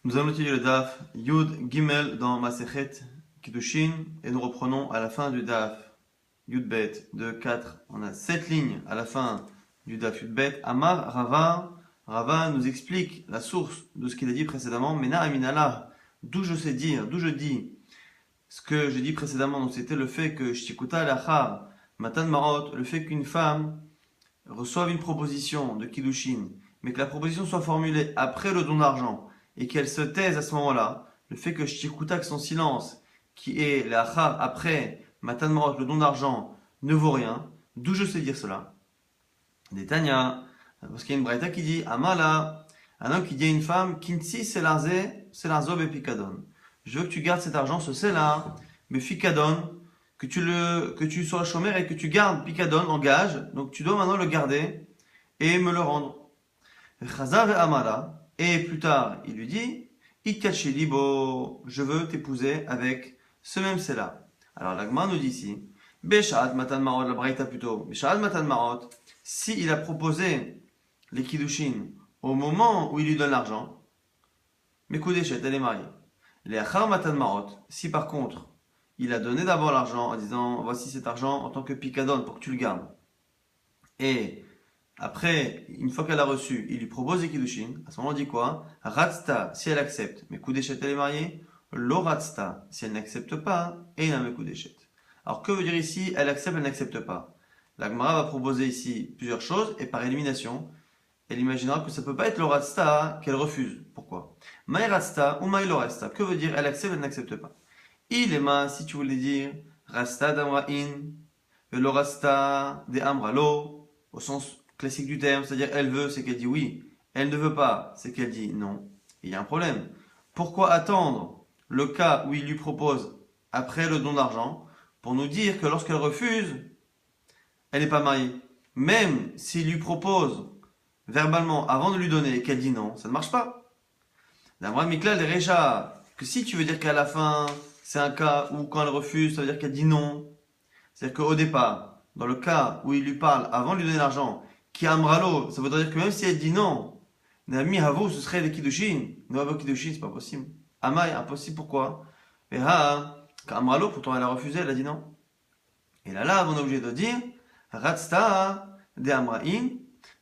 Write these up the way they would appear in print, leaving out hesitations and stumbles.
Nous allons étudier le Daf Yud Gimel dans Masechet Kiddushin et nous reprenons à la fin du Daf Yud Bet de 4. On a 7 lignes à la fin du Daf Yud Bet. Amar Rava, Rava nous explique la source de ce qu'il a dit précédemment. Mena Aminala, d'où je dis ce que j'ai dit précédemment. Donc c'était le fait que Shikuta Lachar Matan Marot, le fait qu'une femme reçoive une proposition de Kiddushin, mais que la proposition soit formulée après le don d'argent et qu'elle se taise à ce moment-là, le fait que Shikuta, son silence, qui est l'achar après Matan Marot, le don d'argent, ne vaut rien. D'où je sais dire cela? Des Tanya, parce qu'il y a une braïta qui dit Amala, un homme qui dit à une femme Kinti selarzo bepikadon. Je veux que tu gardes cet argent, ce c'est-là, bepikadon, que tu sois chômeur et que tu gardes Pikadon en gage, donc tu dois maintenant le garder et me le rendre. Chazar et Amala, et plus tard il lui dit Itkachi libo, je veux t'épouser avec ce même c'est-là. Alors l'Agma nous dit ici Beshaat Matan Marot, la Braïta plutôt, Beshaat Matan Marot, si il a proposé les Kiddushin au moment où il lui donne l'argent, Mekudeshet, elle est mariée. Les Achar Matan Marot, si par contre il a donné d'abord l'argent en disant voici cet argent en tant que Pikadon pour que tu le gardes. Et après, une fois qu'elle a reçu, il lui propose les Kiddushin. À ce moment, on dit quoi? Ratsta, si elle accepte, mais Kudeshet, elle est mariée. Lo Ratsta, si elle n'accepte pas, et la Kudeshet. Alors que veut dire ici, elle accepte, elle n'accepte pas? La Gemara va proposer ici plusieurs choses, et par élimination, elle imaginera que ça ne peut pas être le Ratsta qu'elle refuse. Pourquoi? Maï Ratsta ou Maï lo Ratsta. Que veut dire elle accepte, elle n'accepte pas? Il est ma, si tu voulais dire, Rasta d'Amra'in, le Rasta de Amralo, au sens classique du terme, c'est-à-dire elle veut, c'est qu'elle dit oui, elle ne veut pas, c'est qu'elle dit non. Il y a un problème. Pourquoi attendre le cas où il lui propose après le don d'argent pour nous dire que lorsqu'elle refuse, elle n'est pas mariée? Même s'il lui propose verbalement avant de lui donner et qu'elle dit non, ça ne marche pas. D'Amra Miklal et Recha, que si tu veux dire qu'à la fin, c'est un cas où quand elle refuse, ça veut dire qu'elle dit non. C'est-à-dire qu'au départ, dans le cas où il lui parle avant de lui donner l'argent, qui amralo, ça voudrait dire que même si elle dit non, Nami Havo, ce serait les Kiddushin. No Kiddushin, c'est pas possible. Amai, impossible, pourquoi? Et amralo, pourtant elle a refusé, elle a dit non. Et là, on est obligé de dire, Ratsta de Amrain,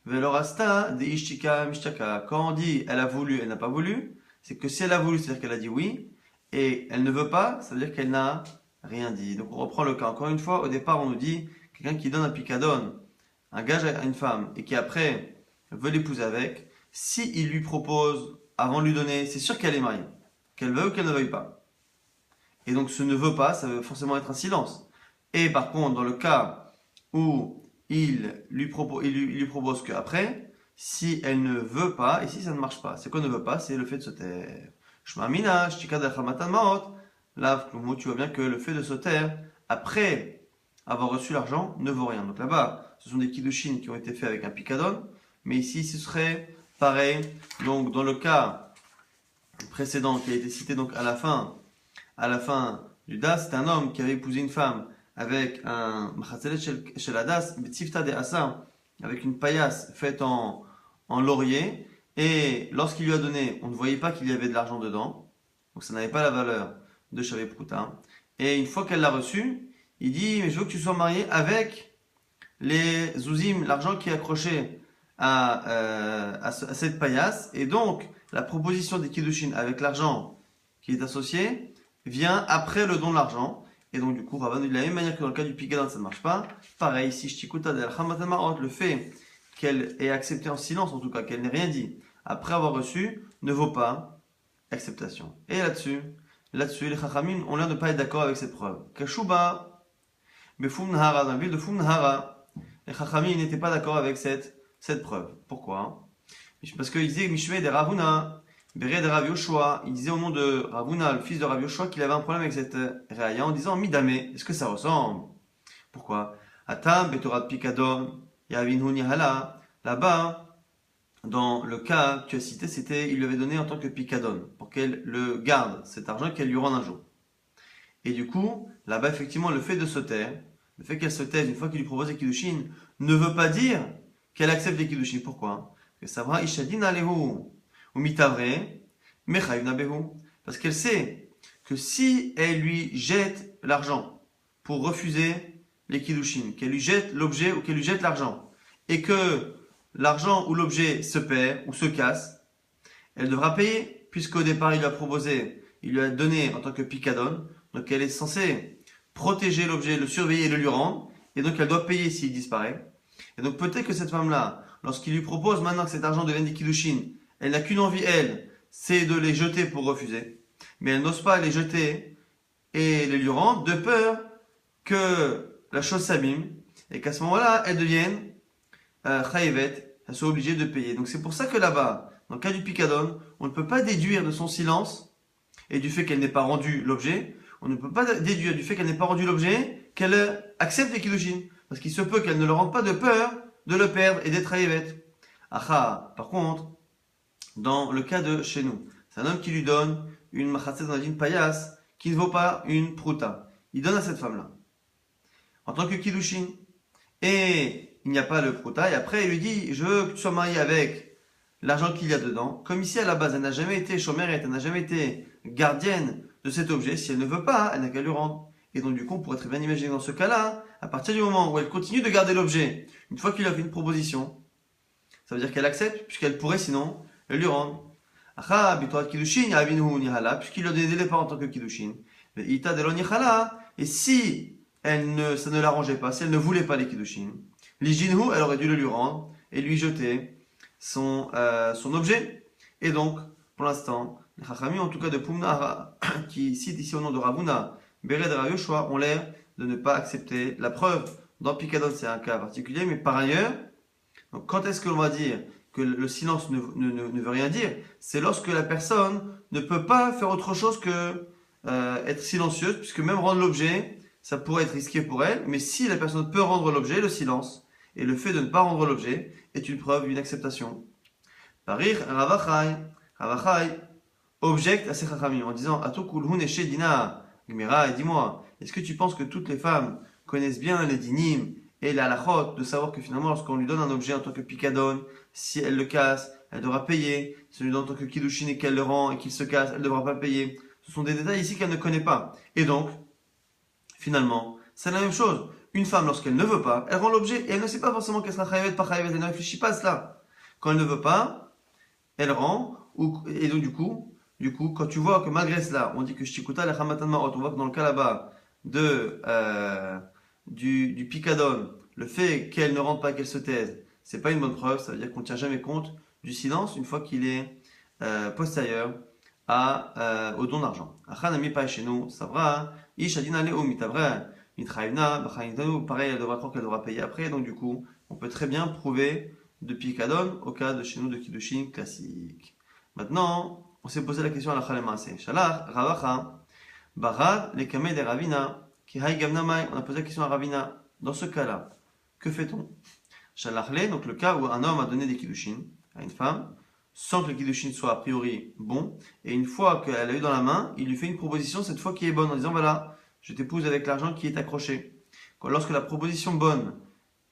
Velorasta de Ishtika Mishtaka. Quand on dit elle a voulu, elle n'a pas voulu, c'est que si elle a voulu, c'est-à-dire qu'elle a dit oui, et elle ne veut pas, ça veut dire qu'elle n'a rien dit. Donc on reprend le cas. Encore une fois, au départ, on nous dit quelqu'un qui donne un picadon, un gage à une femme, et qui après veut l'épouser avec, si il lui propose avant de lui donner, c'est sûr qu'elle est mariée, qu'elle veuille ou qu'elle ne veuille pas. Et donc ce ne veut pas, ça veut forcément être un silence. Et par contre, dans le cas où il lui propose qu'après, si elle ne veut pas, et si ça ne marche pas, c'est qu'on ne veut pas, c'est le fait de se taire. Shmamina, shtika dachamatan maot. Là, tu vois bien que le fait de se taire, après avoir reçu l'argent, ne vaut rien. Donc là-bas, ce sont des kiddushin qui ont été faits avec un picadon, mais ici, ce serait pareil. Donc, dans le cas précédent qui a été cité donc à la fin du Das, c'est un homme qui avait épousé une femme avec un machatzelet shel hadas, betzifta de asa, avec une paillasse faite en laurier, et lorsqu'il lui a donné, on ne voyait pas qu'il y avait de l'argent dedans, donc ça n'avait pas la valeur de Shavé Prouta. Et une fois qu'elle l'a reçu, il dit mais je veux que tu sois marié avec les zouzim, l'argent qui est accroché à cette paillasse. Et donc la proposition des Kiddushin avec l'argent qui est associé vient après le don de l'argent. Et donc du coup, Rabban dit de la même manière que dans le cas du Pikadon, ça ne marche pas. Pareil, si Shtikuta del Chamatamar, le fait qu'elle ait accepté en silence, en tout cas qu'elle n'ait rien dit après avoir reçu, ne vaut pas acceptation. Et là-dessus, les Chachamim ont l'air de ne pas être d'accord avec cette preuve. Kashuba, Befum Nahara, dans la ville de Fum Nahara, les Chachamim n'étaient pas d'accord avec cette preuve. Pourquoi? Parce qu'ils disaient Mishmei de Ravuna, Beret de Rav Yoshua, il disait au nom de Ravuna, le fils de Rav Yoshua, qu'il avait un problème avec cette réaïa en disant Midame, est-ce que ça ressemble? Pourquoi? Atam, Betorat Pikadon, Yavin Hunihala, là-bas, dans le cas que tu as cité, c'était, il lui avait donné en tant que picadon, pour qu'elle le garde, cet argent, qu'elle lui rende un jour. Et du coup, là-bas, effectivement, le fait de se taire, le fait qu'elle se taise une fois qu'il lui propose les kiddushin, ne veut pas dire qu'elle accepte les kiddushin. Pourquoi? Que Savra Ishadin Alehu, ou Mitavre, Mechaïvna behu. Parce qu'elle sait que si elle lui jette l'argent pour refuser les kiddushin, qu'elle lui jette l'objet ou qu'elle lui jette l'argent, et que l'argent ou l'objet se perd ou se casse, elle devra payer, puisqu'au départ il lui a proposé, il lui a donné en tant que picadon, donc elle est censée protéger l'objet, le surveiller et le lui rendre, et donc elle doit payer s'il disparaît. Et donc peut-être que cette femme-là, lorsqu'il lui propose maintenant que cet argent devienne des kiddushin, elle n'a qu'une envie, elle, c'est de les jeter pour refuser. Mais elle n'ose pas les jeter et les lui rendre de peur que la chose s'abîme et qu'à ce moment-là, elle devienne chayevet, elle soit obligée de payer. Donc c'est pour ça que là-bas, dans le cas du picadon, on ne peut pas déduire de son silence et du fait qu'elle n'ait pas rendu l'objet, on ne peut pas déduire du fait qu'elle n'ait pas rendu l'objet qu'elle accepte les kiddushin. Parce qu'il se peut qu'elle ne le rende pas de peur de le perdre et d'être chayevet. Aha, par contre, dans le cas de chez nous, c'est un homme qui lui donne une machatzet, on a dit une paillasse, qui ne vaut pas une prouta. Il donne à cette femme-là, en tant que kiddushin. Et il n'y a pas le prouta, et après il lui dit, je veux que tu sois marié avec l'argent qu'il y a dedans. Comme ici à la base, elle n'a jamais été chômérette, elle n'a jamais été gardienne de cet objet. Si elle ne veut pas, elle n'a qu'à lui rendre. Et donc du coup, on pourrait très bien imaginer dans ce cas-là, à partir du moment où elle continue de garder l'objet, une fois qu'il a fait une proposition, ça veut dire qu'elle accepte, puisqu'elle pourrait sinon le lui rendre. Puisqu'il a donné des départs en tant que kiddushin. Et si ça ne l'arrangeait pas, si elle ne voulait pas les kiddushin, elle aurait dû le lui rendre et lui jeter son objet. Et donc, pour l'instant, les chachamim, en tout cas de Pumna, qui citent ici au nom de Ravuna, Bered Rav Yoshua, ont l'air de ne pas accepter la preuve. Dans Picadon, c'est un cas particulier, mais par ailleurs, donc quand est-ce que l'on va dire que le silence ne veut rien dire? C'est lorsque la personne ne peut pas faire autre chose que être silencieuse, puisque même rendre l'objet, ça pourrait être risqué pour elle, mais si la personne peut rendre l'objet, le silence, et le fait de ne pas rendre l'objet, est une preuve d'une acceptation. Parir Ravachai objecte à ses chachamim en disant Atokulhun eshe dina Gmira, et dis-moi, est-ce que tu penses que toutes les femmes connaissent bien les dinim et la halachot, de savoir que finalement lorsqu'on lui donne un objet en tant que picadon, si elle le casse, elle devra payer, si on lui donne en tant que kiddushin et qu'elle le rend et qu'il se casse, elle ne devra pas payer. Ce sont des détails ici qu'elle ne connaît pas. Et donc, finalement, c'est la même chose. Une femme, lorsqu'elle ne veut pas, elle rend l'objet et elle ne sait pas forcément qu'elle sera chayavet, pas chayavet, elle ne réfléchit pas à cela. Quand elle ne veut pas, elle rend, et donc du coup, quand tu vois que malgré cela, on dit que Shikuta la Hamatan Marot, on voit que dans le cas là-bas du picadon, le fait qu'elle ne rentre pas, qu'elle se taise, c'est pas une bonne preuve, ça veut dire qu'on ne tient jamais compte du silence une fois qu'il est postérieur au don d'argent. Achanami pas chez nous, ça va, Ishadina Leo mitavra, mitraïvna, bachanitanu, pareil, elle devra croire qu'elle devra payer après, donc du coup, on peut très bien prouver de picadon au cas de chez nous de kiddushin classique. Maintenant, on s'est posé la question à la Khalemase. Shalach, Ravacha, Barad, les kameh de Ravina, qui haï gamnamai. On a posé la question à Ravina. Dans ce cas-là, que fait-on? Shalachle, donc le cas où un homme a donné des kiddushin à une femme, sans que le kiddushin soit a priori bon, et une fois qu'elle a eu dans la main, il lui fait une proposition, cette fois qui est bonne, en disant voilà, je t'épouse avec l'argent qui est accroché. Lorsque la proposition bonne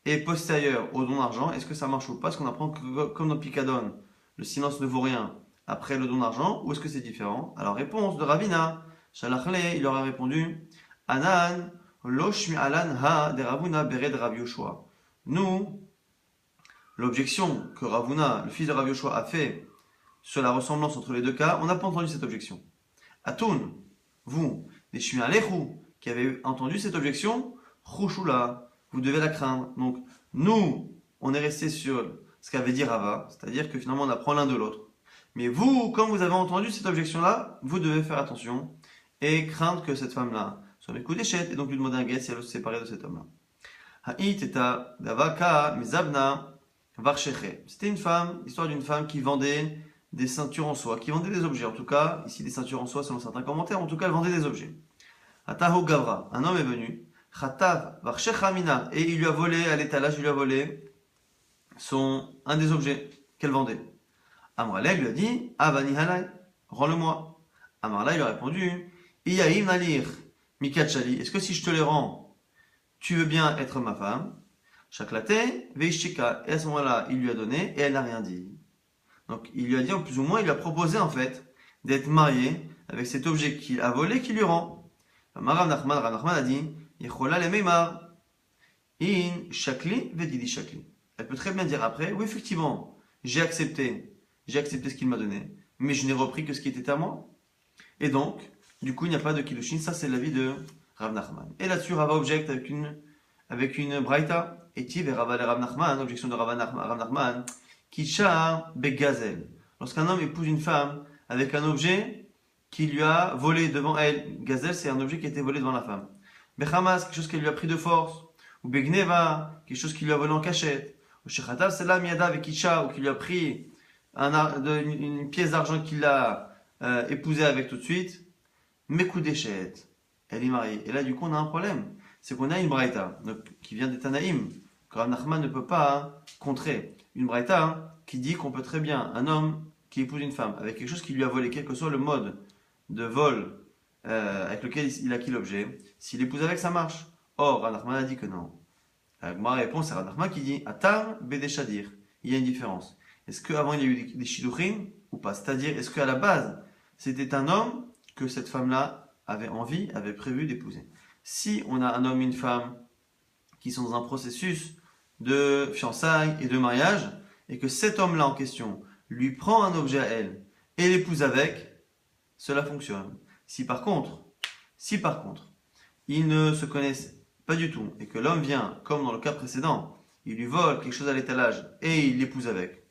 est postérieure au don d'argent, est-ce que ça marche ou pas? Est-ce qu'on apprend que, comme dans Picadon, le silence ne vaut rien après le don d'argent, ou est-ce que c'est différent? Alors, réponse de Ravina. Shalachle, il leur a répondu Anan, loshmi alan ha de Ravuna bered Rav Yoshua. Nous, l'objection que Ravuna, le fils de Rav Yoshua, a fait sur la ressemblance entre les deux cas, on n'a pas entendu cette objection. Atoun, vous, les shmi alechu, qui avez entendu cette objection, chushula, vous devez la craindre. Donc, nous, on est resté sur ce qu'avait dit Rava, c'est-à-dire que finalement on apprend l'un de l'autre. Mais vous, quand vous avez entendu cette objection-là, vous devez faire attention et craindre que cette femme-là soit mes coups d'échette et donc lui demander un guet si elle veut se séparer de cet homme-là. C'était une femme, l'histoire d'une femme qui vendait des ceintures en soie, qui vendait des objets. En tout cas, ici des ceintures en soie selon certains commentaires, en tout cas elle vendait des objets. Atahu Gavra, un homme est venu, Chatav Varshechamina, et il lui a volé à l'étalage, il lui a volé un des objets qu'elle vendait. Amraleh lui a dit Avani halai, rends-le-moi. Amraleh lui a répondu Iyaim nalir mikachali, est-ce que si je te les rends, tu veux bien être ma femme? Shaklate veishtika, et à ce moment-là, il lui a donné et elle n'a rien dit. Donc il lui a dit, plus ou moins, il lui a proposé en fait d'être mariée avec cet objet qu'il a volé qui lui rend. Rav Nachman a dit, Yechola le meimar, in shakli vedidi shakli. Elle peut très bien dire après, oui effectivement, j'ai accepté ce qu'il m'a donné, mais je n'ai repris que ce qui était à moi. Et donc, du coup, il n'y a pas de kiddushin. Ça, c'est l'avis de Rav Nachman. Et là-dessus, Rava objecte avec une braïta. Et Tiv et Rava le Rav Nachman, objection de Rav Nachman, Kisha begazel. Lorsqu'un homme épouse une femme avec un objet qui lui a volé devant elle. Gazel, c'est un objet qui a été volé devant la femme. Bechamas, quelque chose qu'elle lui a pris de force. Ou begneva, quelque chose qui lui a volé en cachette. Ou shechatav selam yada avec Kisha, ou qui lui a pris une pièce d'argent qu'il a épousée avec tout de suite. Mekoudeshet, elle est mariée. Et là, du coup, on a un problème. C'est qu'on a une braïta qui vient des Tanaïm, que Rav Nachman ne peut pas contrer. Une braïta qui dit qu'on peut très bien, un homme qui épouse une femme avec quelque chose qui lui a volé, quel que soit le mode de vol avec lequel il a acquis l'objet, s'il épouse avec, ça marche. Or, Rav Nachman a dit que non. Ma réponse, c'est Rav Nachman qui dit Atar bedeshadir. Il y a une différence. Est-ce qu'avant il y a eu des shiduchim ou pas? C'est-à-dire, est-ce qu'à la base, c'était un homme que cette femme-là avait envie, avait prévu d'épouser? Si on a un homme et une femme qui sont dans un processus de fiançailles et de mariage, et que cet homme-là en question lui prend un objet à elle et l'épouse avec, cela fonctionne. Si par contre, ils ne se connaissent pas du tout, et que l'homme vient, comme dans le cas précédent, il lui vole quelque chose à l'étalage et il l'épouse avec,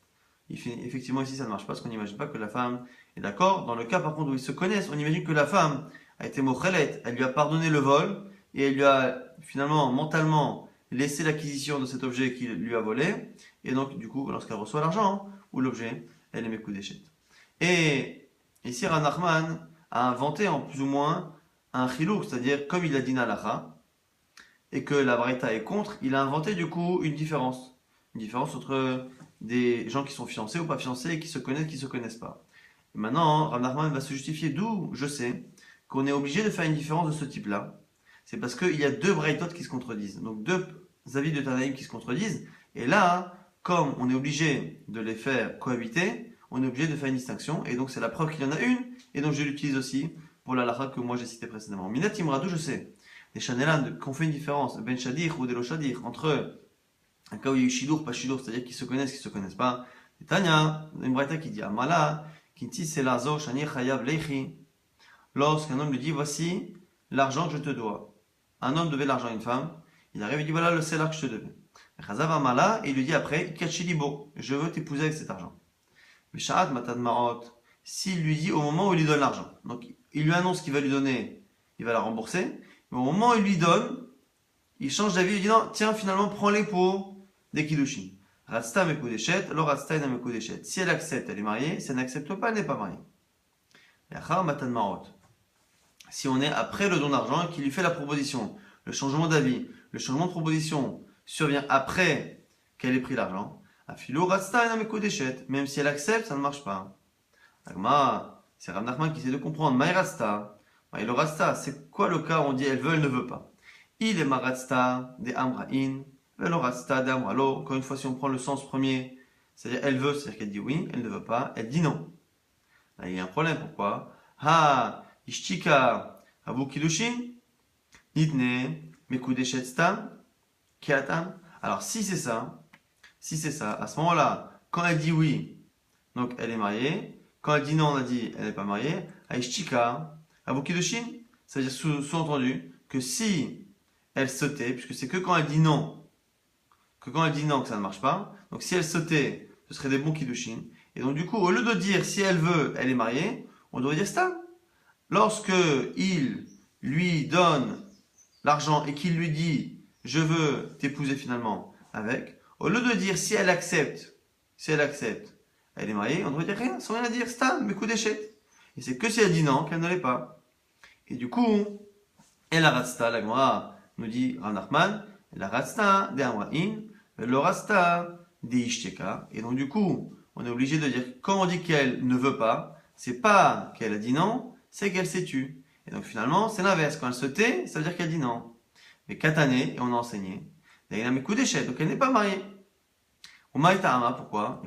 effectivement ici ça ne marche pas, parce qu'on n'imagine pas que la femme est d'accord. Dans le cas par contre où ils se connaissent, on imagine que la femme a été mochelet, elle lui a pardonné le vol, et elle lui a finalement mentalement laissé l'acquisition de cet objet qu'il lui a volé, et donc du coup lorsqu'elle reçoit l'argent ou l'objet, elle est mekoudeshet. Et ici Rav Nachman a inventé en plus ou moins un chilouk, c'est-à-dire comme il a dit Nalacha, et que la Braïta est contre, il a inventé du coup une différence. Une différence entre des gens qui sont fiancés ou pas fiancés et qui se connaissent pas. Et maintenant, Rav Nachman va se justifier, d'où je sais qu'on est obligé de faire une différence de ce type-là. C'est parce qu'il y a deux Braïtot qui se contredisent. Donc deux avis de Tanaïm qui se contredisent. Et là, comme on est obligé de les faire cohabiter, on est obligé de faire une distinction. Et donc c'est la preuve qu'il y en a une. Et donc je l'utilise aussi pour la lacha que moi j'ai cité précédemment. Minat Imradou, je sais. Les Chanelan, qu'on fait une différence, Ben Shadir ou Delo Shadir, entre un cas où il y a eu Shidour, pas Shidour, c'est-à-dire qu'ils se connaissent pas. Et Tanya, une braïta qui dit Amala, Kinti Selazo, Shani Chayav Leichi. Lorsqu'un homme lui dit voici l'argent que je te dois. Un homme devait l'argent à une femme, il arrive et dit voilà le selar que je te devais. Chazav Amala, et il lui dit après Kachilibo, je veux t'épouser avec cet argent. Mais Sha'ad Matad Marot, s'il lui dit au moment où il lui donne l'argent, donc il lui annonce qu'il va lui donner, il va la rembourser, mais au moment où il lui donne, il change d'avis, il dit non, tiens, finalement, prends-les pour des kiddushin. Ratsta mekudeshet, alors ratsta ina mekudeshet. Si elle accepte, elle est mariée. Si elle n'accepte pas, elle n'est pas mariée. Yachar matan marot. Si on est après le don d'argent qui lui fait la proposition, le changement d'avis, le changement de proposition survient après qu'elle ait pris l'argent. Afilo ratsta ina mekudeshet. Même si elle accepte, ça ne marche pas. Agma, c'est Rav Nachman qui essaie de comprendre. Maï ratsta. Maï le ratsta, c'est quoi le cas où on dit elle veut, elle ne veut pas? Il est maratsta de amra'in, veloratsta de amra'lo. Encore une fois, si on prend le sens premier, c'est-à-dire elle veut, c'est-à-dire qu'elle dit oui, elle ne veut pas, elle dit non. Là, il y a un problème, pourquoi? Ha, ishtika, abu kiddushin, nitne, mekudeshet stam, kiatam. Alors, si c'est ça, à ce moment-là, quand elle dit oui, donc elle est mariée. Quand elle dit non, on a dit elle n'est pas mariée. Ha, ishtika, abu kiddushin, ça veut dire sous-entendu que si elle sautait, puisque c'est que quand elle dit non, que ça ne marche pas. Donc si elle sautait, ce serait des bons kiddushin. Et donc du coup, au lieu de dire si elle veut, elle est mariée, on devrait dire stam. Lorsque il lui donne l'argent et qu'il lui dit je veux t'épouser finalement avec, au lieu de dire si elle accepte, elle est mariée, on devrait dire rien, sans rien à dire, stam, mes coups d'échec. Et c'est que si elle dit non qu'elle ne l'est pas. Et du coup, elle a ratsta, la Gemara nous dit Rav Nachman, la ratsta de amra'in, le rasta de ishteka. Et donc du coup, on est obligé de dire, quand on dit qu'elle ne veut pas, c'est pas qu'elle a dit non, c'est qu'elle s'est tue. Et donc finalement, c'est l'inverse. Quand elle se tait, ça veut dire qu'elle dit non. Mais katané, et on a enseigné, donc elle n'est pas mariée. Pourquoi?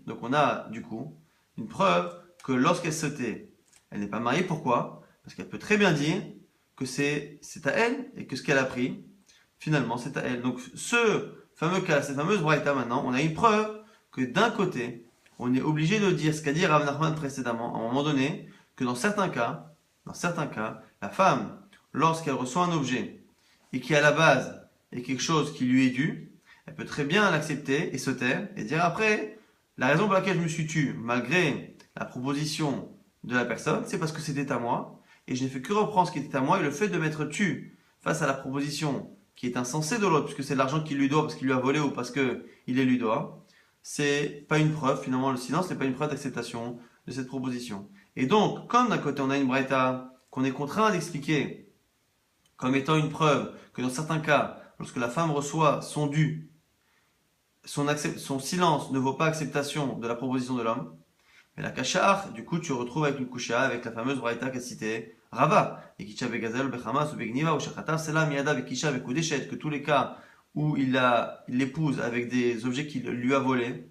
Donc on a du coup une preuve que lorsqu'elle se tait, elle n'est pas mariée. Pourquoi? Parce qu'elle peut très bien dire que c'est à elle et que ce qu'elle a pris, finalement, c'est à elle. Donc, ce fameux cas, cette fameuse braïta maintenant, on a une preuve que d'un côté, on est obligé de dire ce qu'a dit Rav Nachman précédemment, à un moment donné, que dans certains cas, la femme, lorsqu'elle reçoit un objet et qui à la base est quelque chose qui lui est dû, elle peut très bien l'accepter et se taire et dire après, la raison pour laquelle je me suis tue, malgré la proposition de la personne, c'est parce que c'était à moi et je n'ai fait que reprendre ce qui était à moi et le fait de m'être tu face à la proposition qui est insensée de l'autre, puisque c'est de l'argent qu'il lui doit parce qu'il lui a volé ou parce qu'il les lui doit, c'est pas une preuve, finalement le silence n'est pas une preuve d'acceptation de cette proposition. Et donc, comme d'un côté on a une braïta qu'on est contraint d'expliquer comme étant une preuve que dans certains cas, lorsque la femme reçoit son dû, son silence ne vaut pas acceptation de la proposition de l'homme, mais la kashar, du coup, tu retrouves avec une kusha, avec la fameuse braïta qu'a citée Rava, et Kisha Begazel, Bechamas, ou Begniva, ou Shachatav, Selam, Yada, Bekisha, Bekudeshet, que tous les cas où il l'épouse avec des objets qu'il lui a volés,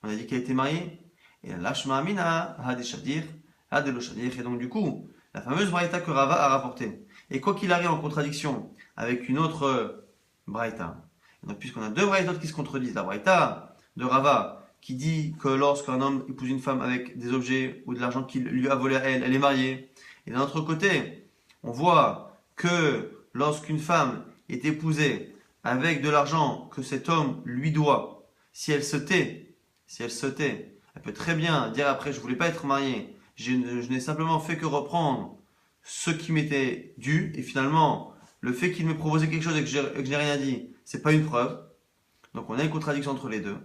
on a dit qu'elle était mariée, et Lashma Amina, Hadeshadir, Hadeloshadir, et donc du coup, la fameuse braïta que Rava a rapportée, et quoi qu'il arrive en contradiction avec une autre braïta, donc puisqu'on a deux braïtas qui se contredisent, la braïta de Rava, qui dit que lorsqu'un homme épouse une femme avec des objets ou de l'argent qu'il lui a volé à elle, elle est mariée. Et d'un autre côté, on voit que lorsqu'une femme est épousée avec de l'argent que cet homme lui doit, si elle se tait, elle peut très bien dire après, je voulais pas être mariée, je n'ai simplement fait que reprendre ce qui m'était dû, et finalement, le fait qu'il m'ait proposé quelque chose et que je n'ai rien dit, c'est pas une preuve. Donc on a une contradiction entre les deux.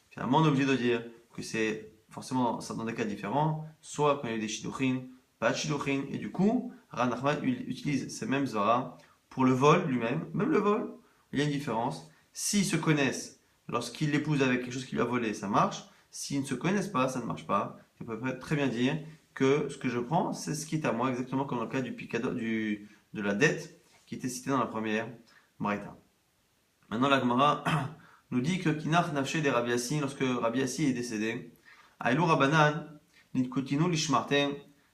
Finalement, on est obligé de dire que c'est forcément ça dans des cas différents, soit quand il y a eu des shidduchin, pas de shidduchin, et du coup, Rav Nachman utilise ces mêmes zvara pour le vol lui-même, même le vol, il y a une différence. S'ils se connaissent, lorsqu'il l'épouse avec quelque chose qu'il lui a volé, ça marche. S'ils ne se connaissent pas, ça ne marche pas. Je peux très bien dire que ce que je prends, c'est ce qui est à moi, exactement comme dans le cas de la dette qui était citée dans la première Braïta. Maintenant, la Gemara nous dit que Kinach nafshe de Rabbi Yassi, lorsque Rabbi Yassi est décédé, Aïlou Rabanan, Nitkutinu Lishmarte,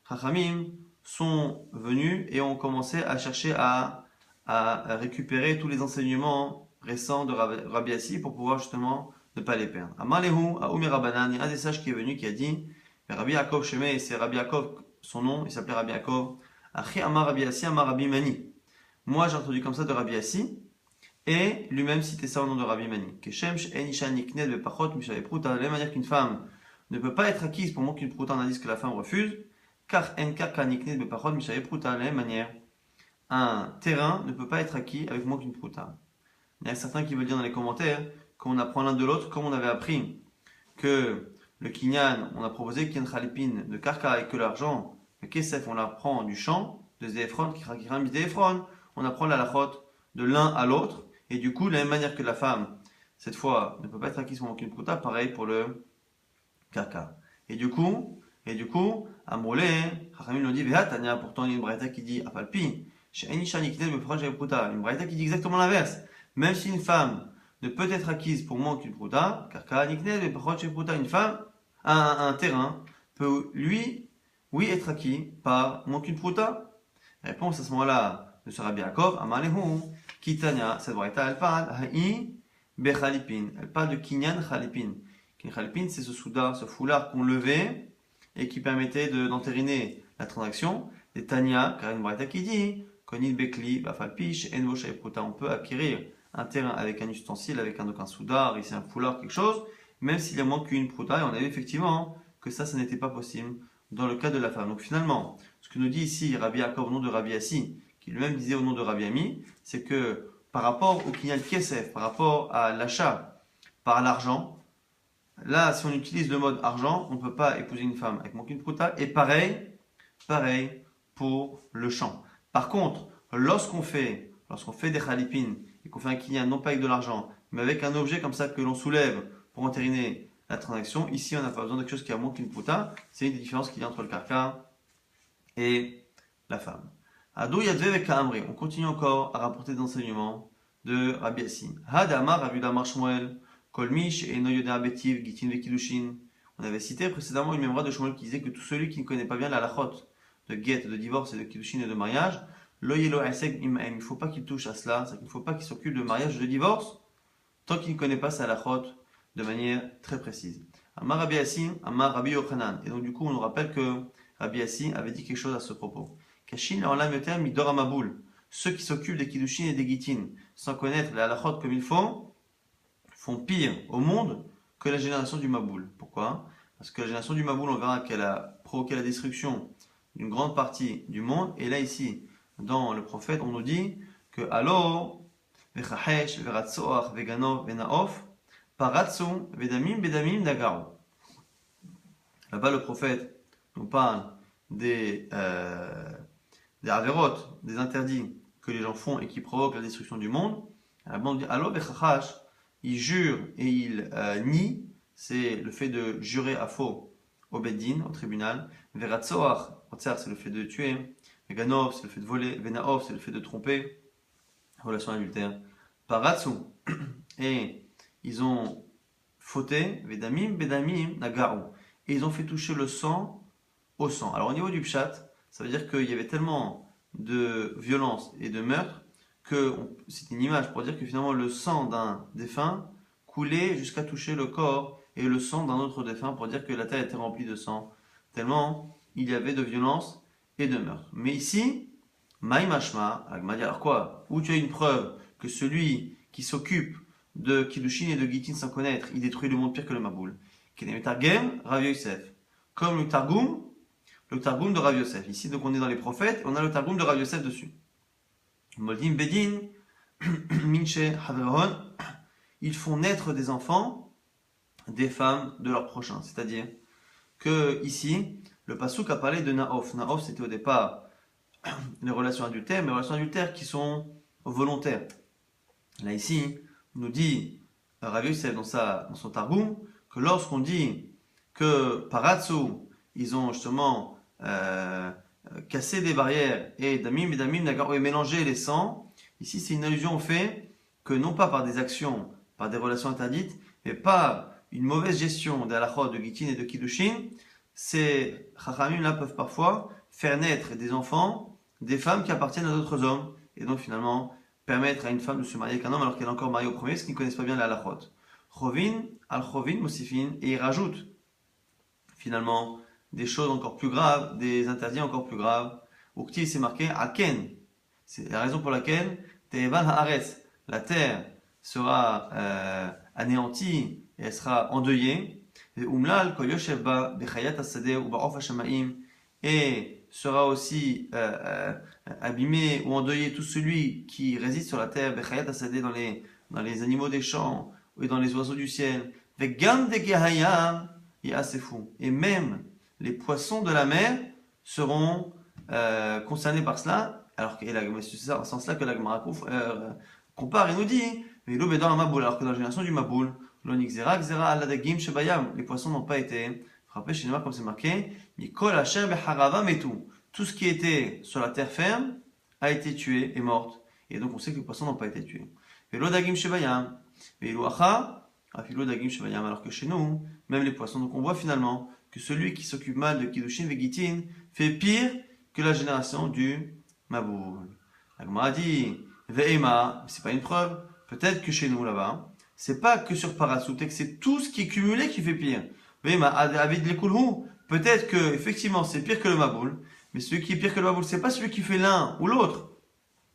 Chachamim sont venus et ont commencé à chercher à récupérer tous les enseignements récents de Rabbi Yassi pour pouvoir justement ne pas les perdre. Amalehu, Aoumi Rabanan, il y a un des sages qui est venu qui a dit, Rabbi Yaakov Shemé, c'est Rabbi Yaakov, son nom, il s'appelait Rabbi Yaakov, Achi Amar Rabbi Yassi, Amar Rabbi Mani. Moi j'ai entendu comme ça de Rabbi Yassi, et lui-même citait ça au nom de Rabbi Mani. De la même manière qu'une femme ne peut pas être acquise pour moins qu'une prouta, on a dit que la femme refuse, car de la même manière, un terrain ne peut pas être acquis avec moins qu'une prouta. Il y a certains qui veulent dire dans les commentaires qu'on apprend l'un de l'autre, comme on avait appris que le kinyan, on a proposé qu'il y ait une khalipin de karka et que l'argent, le kesef, on l'apprend du champ, de zéphron, qui ramène zéphron, on apprend la lachot de l'un à l'autre. Et du coup, de la même manière que la femme, cette fois, ne peut pas être acquise pour manquer une prouta, pareil pour le kaka. Et du coup, Amrolé, Chachamim nous dit, Tania, pourtant il y a une braïta qui dit, Apalpi, une braïta qui dit exactement l'inverse. Même si une femme ne peut être acquise pour moins qu'une prouta, une femme, un terrain, peut lui, oui, être acquis par moins qu'une prouta. Réponse à ce moment-là de Rabbi Yaakov, Amalehu, Kitania, cette braïta, elle parle, Ha'i, Bechalipin. Elle parle de Kinyan Chalipin. Kinyan Chalipin, c'est ce soudar, ce foulard qu'on levait et qui permettait d'entériner la transaction. Et Tania, car une braïta qui dit, Konil Bekli, Bafalpish, Envo Shaipruta, on peut acquérir un terrain avec un ustensile, avec un soudar, ici un foulard, quelque chose, même s'il y a moins qu'une prouta, et on a vu effectivement que ça n'était pas possible dans le cas de la femme. Donc finalement, ce que nous dit ici Rabbi Yaakov au nom de Rabbi Yassi, qui lui-même disait au nom de Rabbi Ami, c'est que par rapport au kinyan kesef, par rapport à l'achat par l'argent, là, si on utilise le mode argent, on ne peut pas épouser une femme avec moins qu'une prouta, et pareil pour le champ. Par contre, lorsqu'on fait des khalipines et qu'on fait un kinyan non pas avec de l'argent, mais avec un objet comme ça que l'on soulève pour entériner la transaction, ici on n'a pas besoin de quelque chose qui a moins qu'une prouta, c'est une des différences qu'il y a entre le karka et la femme. Adou Yadve avec Amri, on continue encore à rapporter des enseignements de Rabbi Yassi. Had Amar Rabbi Damar Shmuel, Kolmish et Noyoda Betiv, Gitin Vekidushin, On avait cité précédemment une mémoire de Shmuel qui disait que tout celui qui ne connaît pas bien la halachot de get, de divorce et de kiddushin et de mariage, lo yelo esek im, il ne faut pas qu'il touche à cela, c'est qu'il ne faut pas qu'il s'occupe de mariage et de divorce tant qu'il ne connaît pas sa halachot de manière très précise. Amar Rabbi Yassi, Amar Rabbi Yochanan. Et donc du coup on nous rappelle que Rabbi Yassi avait dit quelque chose à ce propos. Kashin l'olam yoter midor amaboul. Ceux qui s'occupent des kiddushin et des gitin sans connaître la halachot comme il faut, font pire au monde que la génération du Maboul. Pourquoi? Parce que la génération du Maboul, on verra qu'elle a provoqué la destruction d'une grande partie du monde. Et là, ici, dans le prophète, on nous dit que alors, vechahesh, veratsoach, veganov, venaof, paratsu, vedamim, bedamim, nagaru. Là-bas, le prophète nous parle des averot, des interdits que les gens font et qui provoquent la destruction du monde. Là-bas, on dit alors, vechahash, il jure et il nie, c'est le fait de jurer à faux au Beddin, au tribunal. Veratsoach, c'est le fait de tuer. Veganov, c'est le fait de voler. Venaov, c'est le fait de tromper. Relation adultère. Paratsu, et ils ont fauté. Vedamim, bedamim, nagaru. Et ils ont fait toucher le sang au sang. Alors au niveau du pshat, ça veut dire qu'il y avait tellement de violence et de meurtre que c'est une image pour dire que finalement le sang d'un défunt coulait jusqu'à toucher le corps et le sang d'un autre défunt pour dire que la terre était remplie de sang, tellement il y avait de violence et de meurtre. Mais ici, Maï Mashma, alors quoi? Où tu as une preuve que celui qui s'occupe de Kiddushin et de Gittin sans connaître, il détruit le monde pire que le Maboul. Kenemetargem, Rav Yosef. Comme le Targum de Rav Yosef. Ici, donc on est dans les prophètes, on a le Targum de Rav Yosef dessus. Moldim Bedin, Minche Hadrehon, ils font naître des enfants des femmes de leurs prochains. C'est-à-dire que ici, le Passouk a parlé de Naof. Naof, c'était au départ les relations adultères, mais les relations adultères qui sont volontaires. Là, ici, nous dit Rav Yosef dans son Targum que lorsqu'on dit que Paratsu, ils ont justement cassé des barrières et Damim et Damim et mélangé les sangs, ici c'est une allusion au fait que non pas par des actions, par des relations interdites, mais par une mauvaise gestion des halachot, de Gittin et de Kiddushin, ces Chachamim là peuvent parfois faire naître des enfants, des femmes qui appartiennent à d'autres hommes, et donc finalement permettre à une femme de se marier avec un homme alors qu'elle est encore mariée au premier, parce qu'ils ne connaissent pas bien la halachot. Chovin, al-Chovin, Mosifin, et il rajoute finalement des choses encore plus graves, des interdits encore plus graves. Ukti, c'est marqué Aken. C'est la raison pour laquelle Te'evan haaretz, la terre sera anéantie et elle sera endeuillée. Umlal kol yoshev ba bechayat hasadeh ou ba'of hashamaim, et sera aussi abîmé ou endeuillé tout celui qui réside sur la terre, bechayat hasadeh, dans les animaux des champs et dans les oiseaux du ciel. Vegam de gehayam, et assez fou. Et même les poissons de la mer seront concernés par cela, alors que c'est en ce sens-là que la Gemara compare et nous dit, mais l'eau est dans la Maboul, alors que dans la génération du Maboul, l'onixera, xera, aladagim, shebayam, les poissons n'ont pas été frappés chez nous, comme c'est marqué, mikol asher beharava metu. Tout ce qui était sur la terre ferme a été tué et morte. Et donc on sait que les poissons n'ont pas été tués. Velo dagim shebayam, velo acha, afilo dagim shebayam, alors que chez nous, même les poissons. Donc on voit finalement que celui qui s'occupe mal de Kiddushin et Gittin fait pire que la génération du Maboul. La Gemara dit Ve'ema, c'est pas une preuve. Peut-être que chez nous là-bas, c'est pas que sur Parasut, que c'est tout ce qui est cumulé qui fait pire. Ve'ema, Avid Lekulhu, peut-être que effectivement c'est pire que le Maboul, mais celui qui est pire que le Maboul, c'est pas celui qui fait l'un ou l'autre.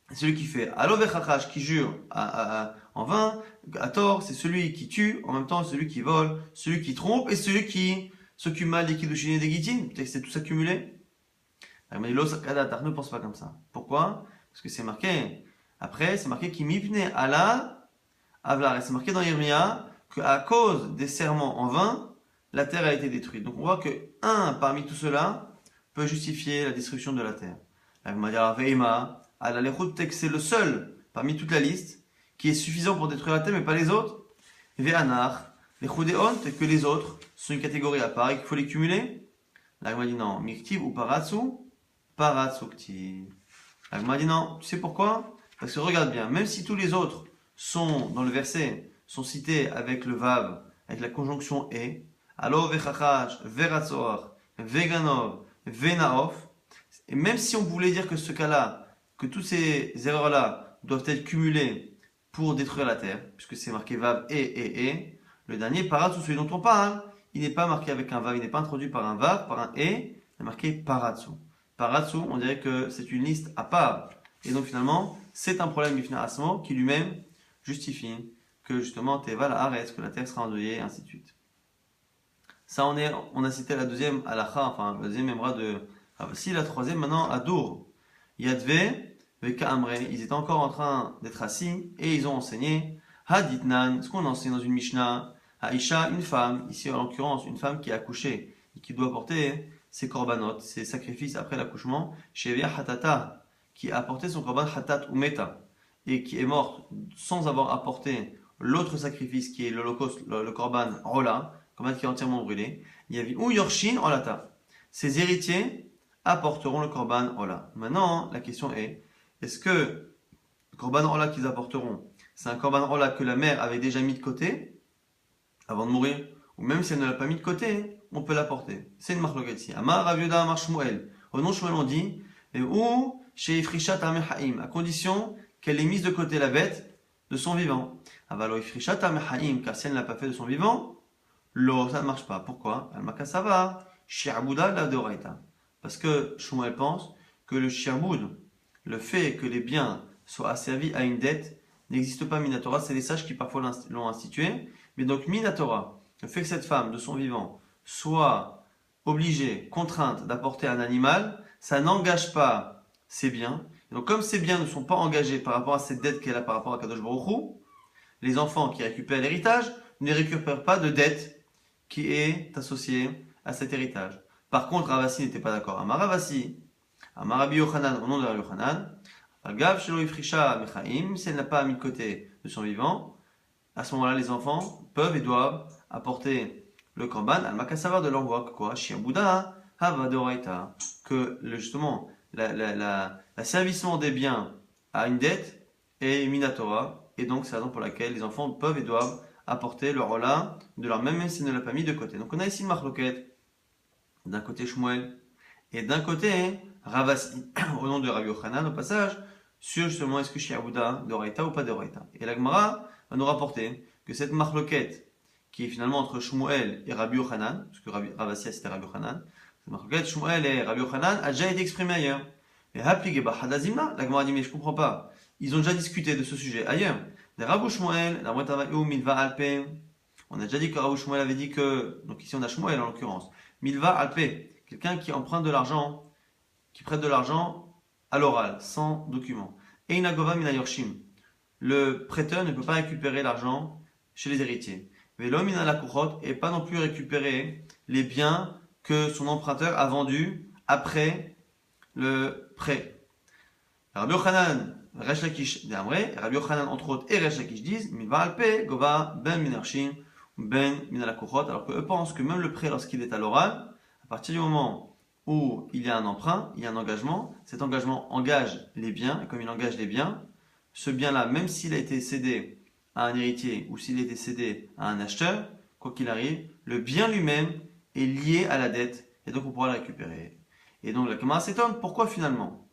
C'est celui qui fait Alovechachash, qui jure en vain, à tort, c'est celui qui tue, en même temps celui qui vole, celui qui trompe et celui qui s'occupe mal des Kiddushin et des Gittin. Peut-être que c'est tout accumulé. Mais ne pense pas comme ça. Pourquoi? Parce que c'est marqué, après, c'est marqué qui mipne Allah avlar. Et c'est marqué dans Yirmiyah qu'à cause des serments en vain, la terre a été détruite. Donc on voit que un parmi tout cela peut justifier la destruction de la terre. La Gemara dira Ve'ema, Allah l'echut, que c'est le seul parmi toute la liste qui est suffisant pour détruire la terre, mais pas les autres. Ve'anar, les chudéon, que les autres sont une catégorie à part et qu'il faut les cumuler. La Gemara dit non, miktiv ou paratsuktiv. La Gemara dit non, tu sais pourquoi? Parce que regarde bien, même si tous les autres sont, dans le verset, sont cités avec le vav, avec la conjonction et, alo vechachash, veratzoach, veganov, venaof. Et même si on voulait dire que ce cas-là, que toutes ces erreurs-là doivent être cumulées pour détruire la terre, puisque c'est marqué vav et, le dernier paratsu, celui dont on parle, il n'est pas marqué avec un vav, il n'est pas introduit par un vav, par un il est marqué paratsu. Paratsu, on dirait que c'est une liste à part. Et donc finalement, c'est un problème du Fina Asmo qui lui-même justifie que justement Teval arrête, que la terre sera endeuillée, et ainsi de suite. Ça, on a cité la deuxième halakha, enfin le deuxième memra de Ravasi, la troisième maintenant à Dour. Yadve, Veka ils étaient encore en train d'être assis et ils ont enseigné Haditnan, ce qu'on enseigne dans une Mishnah, Aisha, une femme, ici en l'occurrence une femme qui a accouché et qui doit porter ses korbanot, ses sacrifices après l'accouchement, chez Hatata, qui a apporté son korban Hatat ou Meta et qui est morte sans avoir apporté l'autre sacrifice qui est l'holocauste, le korban Rola, korban qui est entièrement brûlé, il y avait ou Yorshin Olata. Ses héritiers apporteront le korban Ola. Maintenant, la question est-ce que le korban Ola qu'ils apporteront, c'est un korban Ola que la mère avait déjà mis de côté avant de mourir, ou même si elle ne l'a pas mis de côté, on peut l'apporter. C'est une marloquette ici. Amar Rav Yehuda Amar Shmuel. Au nom de Shmuel on dit, ou chez Ifrishat Amehaim, à condition qu'elle ait mise de côté la bête de son vivant. Avalo Ifrishat Amehaim, car si elle ne l'a pas fait de son vivant, l'eau, ça ne marche pas. Pourquoi? Al-Makasava, Shi'abuda la Doraita. Parce que Shmuel pense que le Shi'abud, le fait que les biens soient asservis à une dette, n'existe pas Minatora. C'est les sages qui parfois l'ont institué. Mais donc Minatora, le fait que cette femme de son vivant soit obligée, contrainte d'apporter un animal, ça n'engage pas ses biens. Et donc comme ces biens ne sont pas engagés par rapport à cette dette qu'elle a par rapport à Kadosh Baruch Hu, les enfants qui récupèrent l'héritage ne récupèrent pas de dette qui est associée à cet héritage. Par contre, Ravasi n'était pas d'accord. Amar Ravasi, Amar Rabbi Yochanan, au nom de Rabbi Yochanan, Agav Shelo Ifrisha Mechaim, si elle n'a pas mis de côté de son vivant, à ce moment-là, les enfants peuvent et doivent apporter le korban al makasavar de leur voix, que quoi, Shiabuda, Hava Doraita, que justement, l'asservissement des biens à une dette est Minatora, et donc c'est la raison pour laquelle les enfants peuvent et doivent apporter le rola de leur même s'il ne l'a pas mis de côté. Donc on a ici une marloquette, d'un côté Shmuel, et d'un côté Ravasi, au nom de Rabbi Yochanan, au passage, sur justement est-ce que Shiabuda Doraita ou pas Doraita. Et la Gemara va nous rapporter que cette marloquette, qui est finalement entre Shmuel et Rabbi Yochanan, parce que Ravasi c'était Rabbi Yochanan, cette marloquette Shmuel et Rabbi Yochanan a déjà été exprimée ailleurs. Et Hapligeba Hadazimna, la Gemara dit mais je comprends pas, ils ont déjà discuté de ce sujet ailleurs. Les Rabbi Shmuel, la Bretavaïou Milva Alpe, on a déjà dit que Rabbi Shmuel avait dit que, donc ici on a Shmuel en l'occurrence, Milva Alpe, quelqu'un qui emprunte de l'argent, qui prête de l'argent à l'oral, sans document. Et Inagova Minayorshim, le prêteur ne peut pas récupérer l'argent chez les héritiers. Velo Minalakuchot, et pas non plus récupérer les biens que son emprunteur a vendus après le prêt. Rabbi Yochanan, Resh Lakish d'Amré, Rabbi Yochanan entre autres et Resh Lakish disent Milva Alpe, Gova, Ben Minarshim, Ben Minalakuchot, alors qu'eux pensent que même le prêt lorsqu'il est à l'oral, à partir du moment où il y a un emprunt, il y a un engagement, cet engagement engage les biens, et comme il engage les biens, ce bien-là, même s'il a été cédé à un héritier ou s'il a été cédé à un acheteur, quoi qu'il arrive, le bien lui-même est lié à la dette, et donc on pourra le récupérer. Et donc la Gemara s'étonne, pourquoi finalement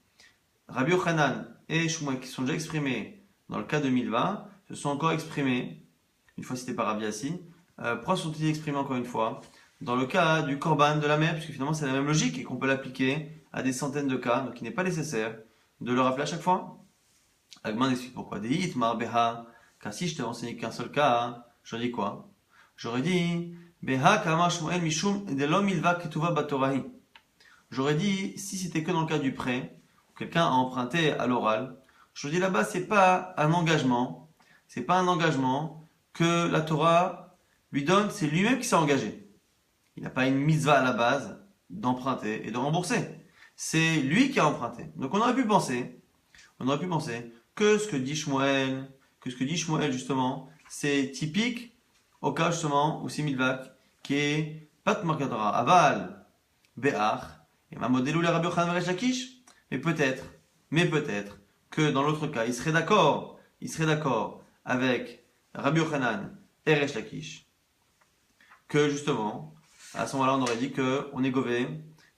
Rabbi Yochanan et Shmuel, qui sont déjà exprimés dans le cas de Milva, se sont encore exprimés, une fois cité par Rabbi Yassi, pourquoi sont-ils exprimés encore une fois dans le cas du korban de la mère, puisque finalement c'est la même logique et qu'on peut l'appliquer à des centaines de cas, donc il n'est pas nécessaire de le rappeler à chaque fois. Agman explique pourquoi. Deit marbeha, car si je t'ai enseigné qu'un seul cas, j'aurais dit quoi? J'aurais dit Beha kama Shmuel mishum delo milva ketuva batorahi. J'aurais dit si c'était que dans le cas du prêt, quelqu'un a emprunté à l'oral, je dis là-bas c'est pas un engagement, que la Torah lui donne, c'est lui-même qui s'est engagé. Il n'a pas une mitzvah à la base d'emprunter et de rembourser. C'est lui qui a emprunté. Donc on aurait pu penser que ce que dit Shmuel, justement, c'est typique au cas justement où c'est Milvak, qui est Pat Markadra, Aval, Be'ach, et Mamodelou le Rabbi Yochanan Resh Lakish. Mais peut-être que dans l'autre cas, il serait d'accord avec Rabbi Yochanan et Resh Lakish, que justement, à ce moment-là, on aurait dit qu'on est gové,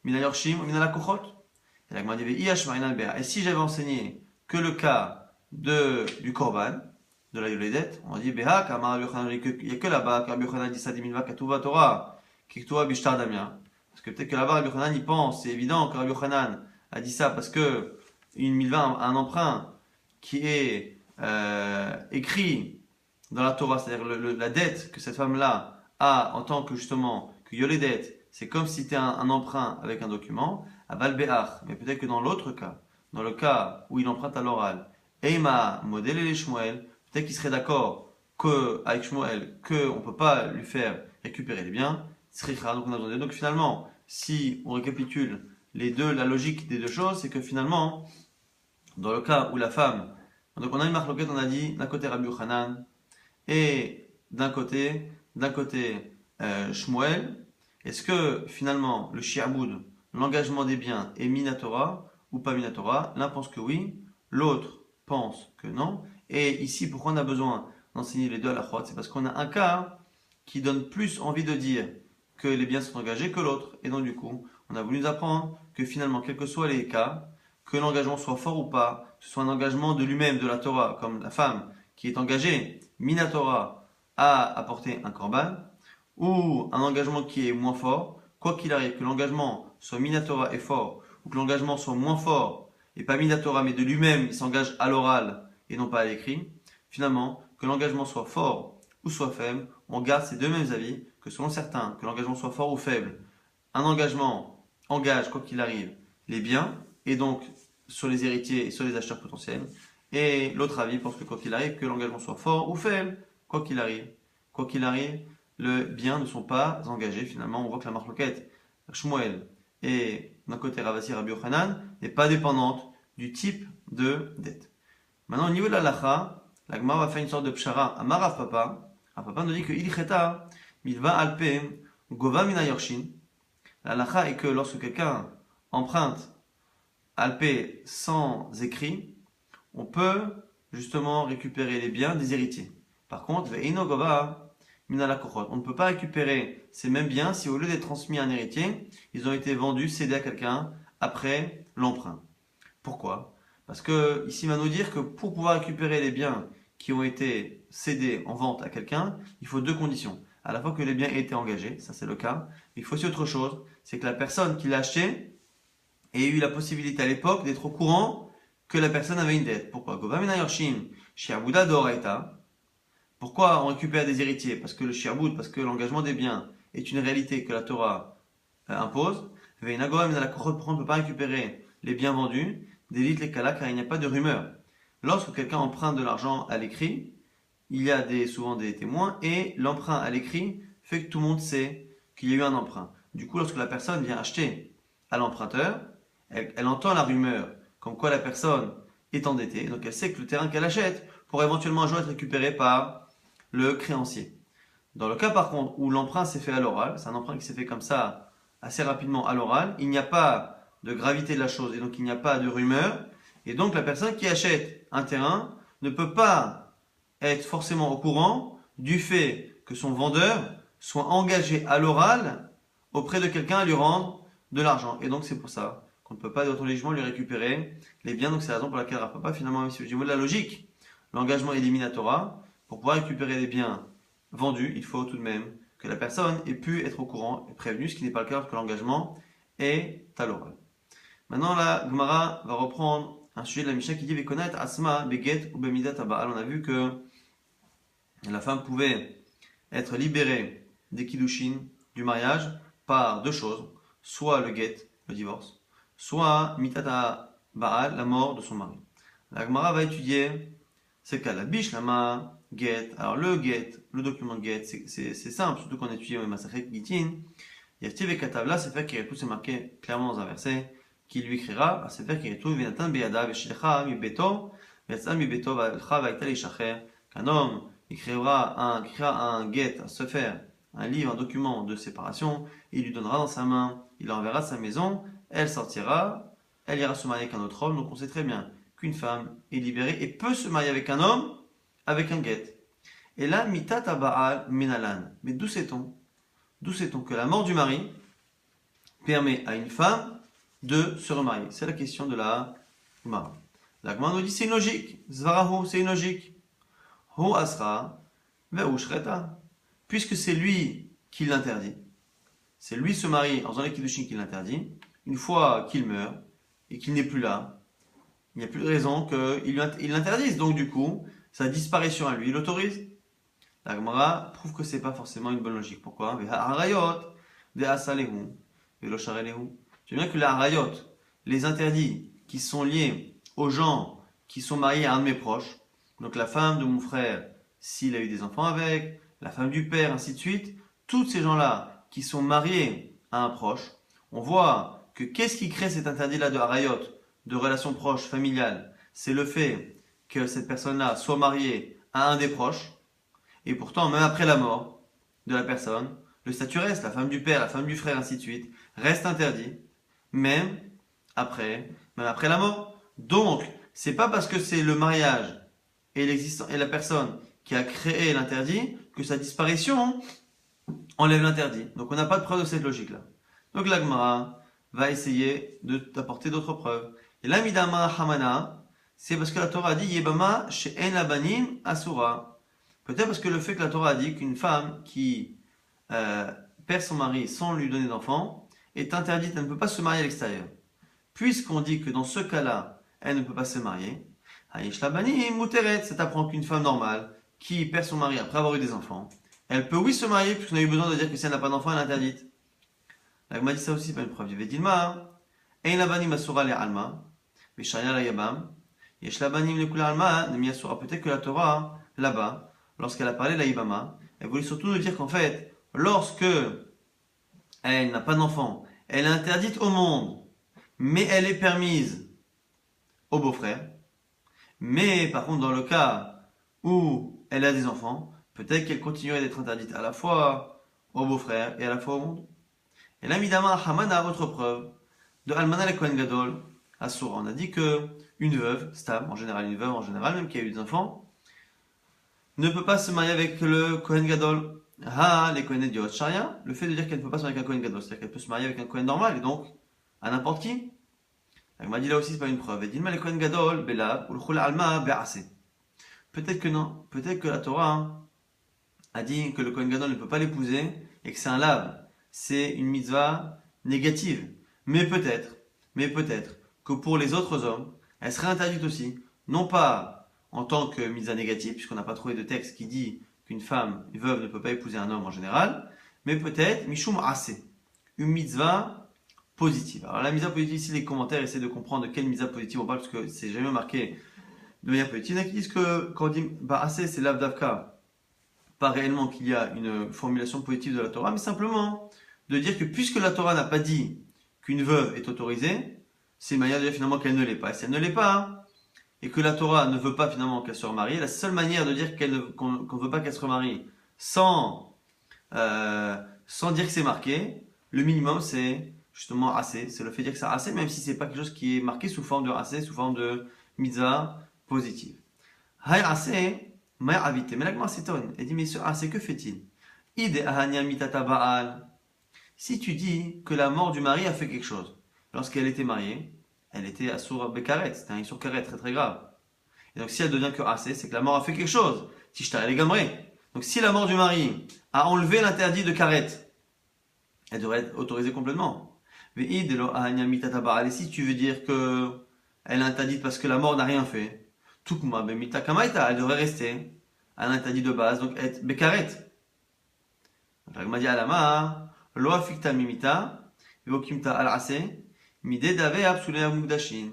mina yorshim, mina la kochot. Et la Gemara dit, et si j'avais enseigné que le cas du korban, de la yoledet, on a dit, beha, il n'y a que là-bas, car Rabbi Yochanan dit ça, dimilva, katuva Torah, kiktua bishtar damia. Parce que peut-être que là-bas, Rabbi Yochanan y pense, c'est évident que Rabbi Yochanan a dit ça parce que une milva, un emprunt qui est écrit dans la Torah, c'est-à-dire la dette que cette femme-là a en tant que justement, que yoledet, c'est comme si c'était un emprunt avec un document, à Balbeach. Mais peut-être que dans l'autre cas, dans le cas où il emprunte à l'oral, Eima, modèle et les Shmuel, peut-être qu'il serait d'accord avec Shmuel qu'on ne peut pas lui faire récupérer les biens. Donc finalement, si on récapitule la logique des deux choses, c'est que finalement, dans le cas où la femme, donc on a une marloquette, on a dit d'un côté Rabbi Yochanan et d'un côté Shmuel. Est-ce que finalement le shi'aboud, l'engagement des biens, est minatora ou pas minatora? L'un pense que oui, l'autre pense que non. Et ici, pourquoi on a besoin d'enseigner les deux à la fois? C'est parce qu'on a un cas qui donne plus envie de dire que les biens sont engagés que l'autre. Et donc du coup, on a voulu nous apprendre que finalement, quels que soient les cas, que l'engagement soit fort ou pas, que ce soit un engagement de lui-même, de la Torah, comme la femme qui est engagée, minatora, à apporter un korban, ou un engagement qui est moins fort, quoi qu'il arrive, que l'engagement soit minatora et fort, ou que l'engagement soit moins fort, et pas minatora, mais de lui-même, il s'engage à l'oral et non pas à l'écrit, finalement, que l'engagement soit fort ou soit faible, on garde ces deux mêmes avis, que selon certains, que l'engagement soit fort ou faible, un engagement engage, quoi qu'il arrive, les biens, et donc sur les héritiers et sur les acheteurs potentiels, et l'autre avis pense que quoi qu'il arrive, que l'engagement soit fort ou faible, quoi qu'il arrive, les biens ne sont pas engagés. Finalement, on voit que la marloquette, Shmuel et d'un côté Ravasi Rabbi Yochanan, n'est pas dépendante du type de dette. Maintenant, au niveau de la lacha, la Gemara va faire une sorte de pshara à Marav Papa. Rav Papa nous dit que ilcheta milva alpe gova mina yorshin. La lacha est que lorsque quelqu'un emprunte alpe sans écrit, on peut justement récupérer les biens des héritiers. Par contre, ve'ino gova mina la kochot. On ne peut pas récupérer ces mêmes biens si au lieu d'être transmis à un héritier, ils ont été vendus, cédés à quelqu'un après l'emprunt. Pourquoi? Parce que ici, il va nous dire que pour pouvoir récupérer les biens qui ont été cédés en vente à quelqu'un, il faut deux conditions. À la fois que les biens aient été engagés, ça c'est le cas. Il faut aussi autre chose, c'est que la personne qui l'a acheté ait eu la possibilité à l'époque d'être au courant que la personne avait une dette. Pourquoi? Govamina yorshin, shi'abuda doraita. Pourquoi on récupère des héritiers? Parce que le shi'abud, parce que l'engagement des biens est une réalité que la Torah impose. Ve'inagoa mina la kochot, pourquoi on ne peut pas récupérer les biens vendus? D'élite les kala, car il n'y a pas de rumeur. Lorsque quelqu'un emprunte de l'argent à l'écrit, il y a souvent des témoins, et l'emprunt à l'écrit fait que tout le monde sait qu'il y a eu un emprunt. Du coup, lorsque la personne vient acheter à l'emprunteur, elle entend la rumeur comme quoi la personne est endettée, donc elle sait que le terrain qu'elle achète pourrait éventuellement un jour être récupéré par le créancier. Dans le cas par contre où l'emprunt s'est fait à l'oral, c'est un emprunt qui s'est fait comme ça assez rapidement à l'oral, il n'y a pas de gravité de la chose et donc il n'y a pas de rumeur, et donc la personne qui achète un terrain ne peut pas être forcément au courant du fait que son vendeur soit engagé à l'oral auprès de quelqu'un à lui rendre de l'argent. Et donc c'est pour ça qu'on ne peut pas automatiquement lui récupérer les biens. Donc c'est la raison pour laquelle Rav Papa, finalement, même si au niveau de la logique, l'engagement est éliminatoire. Pour pouvoir récupérer les biens vendus, il faut tout de même que la personne ait pu être au courant et prévenue, ce qui n'est pas le cas lorsque l'engagement est à l'oral. Maintenant, la Gemara va reprendre un sujet de la Mishnah qui dit Vekonat asma beget ou bemidat aba'al. On a vu que la femme pouvait être libérée des kiddushin, du mariage, par deux choses, soit le get, le divorce, soit mitat ba'al, la mort de son mari. La Gemara va étudier ces cas. La bishlama get. Alors le get, le document de get, c'est simple, surtout qu'on étudie au Masachet Gitin. Yaftiv et Katavla, c'est fait qu'il c'est marqué clairement dans un verset qui lui écrira, c'est fait qu'il Venatan Beada Veshlecha mi beto, Vetsa mi beto Valcha Vaita Lishacher, qu'un homme écrira un get, un sefer, un livre, un document de séparation, il lui donnera dans sa main, il l'enverra de sa maison, elle sortira, elle ira se marier avec un autre homme. Donc on sait très bien qu'une femme est libérée et peut se marier avec un homme avec un get. Et là, mitat baal minalan. Mais d'où sait-on D'où sait-on que la mort du mari permet à une femme de se remarier? C'est la question de la Gemara. La Gemara nous dit c'est une logique. Zvarahu, c'est une logique. Ho asra, ve'u shreta. Puisque c'est lui qui l'interdit, c'est lui se marie en faisant les kiddushin qui l'interdit, une fois qu'il meurt et qu'il n'est plus là, il n'y a plus de raison qu'il l'interdise. Donc du coup, sa disparition à lui, il l'autorise. La Gemara prouve que c'est pas forcément une bonne logique. Pourquoi? Tu sais bien que les harayot, les interdits qui sont liés aux gens qui sont mariés à un de mes proches, donc la femme de mon frère, s'il a eu des enfants avec, la femme du père, ainsi de suite, tous ces gens-là qui sont mariés à un proche, on voit que qu'est-ce qui crée cet interdit-là de harayot, de relations proches, familiales? C'est le fait que cette personne-là soit mariée à un des proches, et pourtant, même après la mort de la personne, le statut reste, la femme du père, la femme du frère, ainsi de suite, reste interdit, même après la mort. Donc, c'est pas parce que c'est le mariage et la personne qui a créé l'interdit que sa disparition enlève l'interdit. Donc, on n'a pas de preuve de cette logique-là. Donc, l'Agmara va essayer d'apporter d'autres preuves. Et l'Amidama Hamana, c'est parce que la Torah a dit Yebama she'en labanim asura. Peut-être parce que le fait que la Torah a dit qu'une femme qui perd son mari sans lui donner d'enfant est interdite, elle ne peut pas se marier à l'extérieur. Puisqu'on dit que dans ce cas-là, elle ne peut pas se marier, Haïsh labanim muteret, ça t'apprend qu'une femme normale qui perd son mari après avoir eu des enfants, elle peut oui se marier puisqu'on a eu besoin de dire que si elle n'a pas d'enfant, elle est interdite. Là, m'a dit ça aussi, c'est pas une preuve. Il dit Dilma, Ein labanim asura le alma, Visharia la yabam, Yesh labanim le kula alma, Nemi asura. Peut-être que la Torah, là-bas, lorsqu'elle a parlé de la Yibama, elle voulait surtout nous dire qu'en fait, lorsque elle n'a pas d'enfant, elle est interdite au monde, mais elle est permise au beau-frère. Mais par contre, dans le cas où elle a des enfants, peut-être qu'elle continuerait d'être interdite à la fois au beau-frère et à la fois au monde. Et là, Midama Hamana, autre preuve, de Almana le Kohen Gadol, à Soura. On a dit que une veuve, stable, une veuve en général, même qui a eu des enfants, ne peut pas se marier avec le Kohen Gadol. Ah, les Kohen Diot Sharia, le fait de dire qu'elle ne peut pas se marier avec un Kohen Gadol, c'est-à-dire qu'elle peut se marier avec un Kohen normal, et donc à n'importe qui. Elle m'a dit là aussi, c'est pas une preuve. Elle dit, mais le Kohen Gadol, Belab, ou le Chul Alma, Be'ase. Peut-être que non. Peut-être que la Torah a dit que le Kohen Gadol ne peut pas l'épouser, et que c'est un lave. C'est une mitzvah négative. Mais peut-être que pour les autres hommes, elle serait interdite aussi. Non pas en tant que mitzvah négative, puisqu'on n'a pas trouvé de texte qui dit qu'une femme, une veuve, ne peut pas épouser un homme en général, mais peut-être Mishum Ase, une mitzvah positive. Alors la mitzvah positive, ici les commentaires essaient de comprendre de quelle mitzvah positive on parle, parce que c'est jamais marqué de manière positive. Il y en a qui disent que quand on dit Ase, c'est l'avdavka, pas réellement qu'il y a une formulation positive de la Torah, mais simplement de dire que puisque la Torah n'a pas dit qu'une veuve est autorisée, c'est une manière de dire finalement qu'elle ne l'est pas. Et si elle ne l'est pas, et que la Torah ne veut pas finalement qu'elle se remarie, la seule manière de dire qu'on ne veut pas qu'elle se remarie sans dire que c'est marqué, le minimum c'est justement assez, c'est le fait de dire que c'est assez, même si c'est pas quelque chose qui est marqué sous forme de assez, sous forme de mitzvah positive. Hay assez, maya avité, mais la Gemara s'étonne, elle dit mais ce assez que fait-il? Ide ahania mitata baal. Si tu dis que la mort du mari a fait quelque chose, lorsqu'elle était mariée, elle était assour bekaret, c'était un issour karet très très grave. Et donc si elle devient que assez, c'est que la mort a fait quelque chose. Tishta elle est gamrée. Donc si la mort du mari a enlevé l'interdit de karet, elle devrait être autorisée complètement. Et si tu veux dire que elle est interdite parce que la mort n'a rien fait, tukma bemita kamaita, elle devrait rester à l'interdit de base, donc être bekaret. Donc la dit alama. Lo afikta mimita, vokimta al-ase, mide dave absolument mugdashin.